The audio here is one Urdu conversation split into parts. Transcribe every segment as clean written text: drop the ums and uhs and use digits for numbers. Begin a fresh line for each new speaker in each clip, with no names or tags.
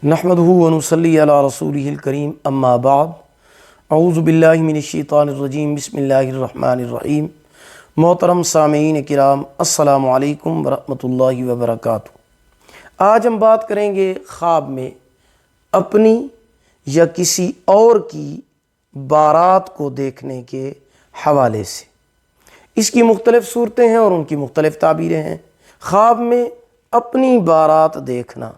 نحمدہ ونصلی علی رسولہ الکریم اما بعد اعوذ باللہ من الشیطان الرجیم بسم اللہ الرحمن الرحیم۔ محترم سامعین کرام، السلام علیکم ورحمۃ اللہ وبرکاتہ۔ آج ہم بات کریں گے خواب میں اپنی یا کسی اور کی بارات کو دیکھنے کے حوالے سے۔ اس کی مختلف صورتیں ہیں اور ان کی مختلف تعبیریں ہیں۔ خواب میں اپنی بارات دیکھنا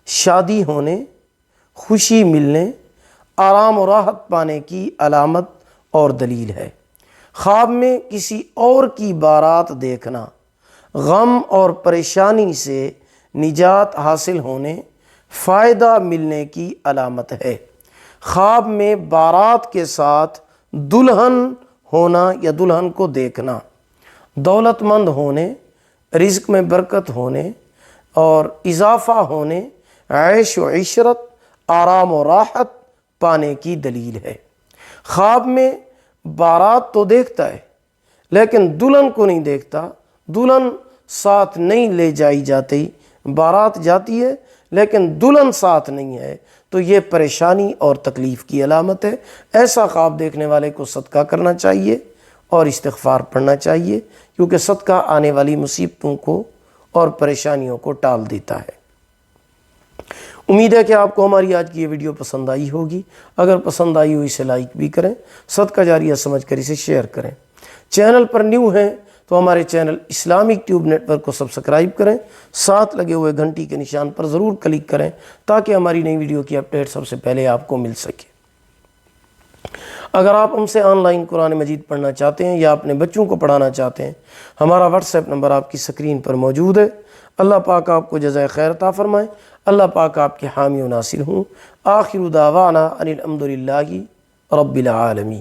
شادی ہونے، خوشی ملنے، آرام و راحت پانے کی علامت اور دلیل ہے۔ خواب میں کسی اور کی بارات دیکھنا غم اور پریشانی سے نجات حاصل ہونے، فائدہ ملنے کی علامت ہے۔ خواب میں بارات کے ساتھ دلہن ہونا یا دلہن کو دیکھنا دولت مند ہونے، رزق میں برکت ہونے اور اضافہ ہونے، عیش و عشرت، آرام و راحت پانے کی دلیل ہے۔ خواب میں بارات تو دیکھتا ہے لیکن دلہن کو نہیں دیکھتا، دلہن ساتھ نہیں لے جائی جاتی، بارات جاتی ہے لیکن دلہن ساتھ نہیں ہے، تو یہ پریشانی اور تکلیف کی علامت ہے۔ ایسا خواب دیکھنے والے کو صدقہ کرنا چاہیے اور استغفار پڑھنا چاہیے، کیونکہ صدقہ آنے والی مصیبتوں کو اور پریشانیوں کو ٹال دیتا ہے۔ امید ہے کہ آپ کو ہماری آج کی یہ ویڈیو پسند آئی ہوگی۔ اگر پسند آئی ہو اسے لائک بھی کریں، صدقہ جاریہ سمجھ کر اسے شیئر کریں۔ چینل پر نیو ہیں تو ہمارے channel Islamic tube network کو سبسکرائب کریں، ساتھ لگے ہوئے گھنٹی کے نشان پر ضرور کلک کریں تاکہ ہماری نئی ویڈیو کی اپڈیٹ سب سے پہلے آپ کو مل سکے۔ اگر آپ ہم سے آن لائن قرآن مجید پڑھنا چاہتے ہیں یا اپنے بچوں کو پڑھانا چاہتے ہیں، ہمارا واٹس ایپ نمبر آپ کی سکرین پر موجود ہے۔ اللہ پاک آپ کو جزائے خیر عطا فرمائے۔ اللہ پاک آپ کے حامی و ناصر ہوں۔ آخر دعوانا ان الحمد للہ رب العالمین۔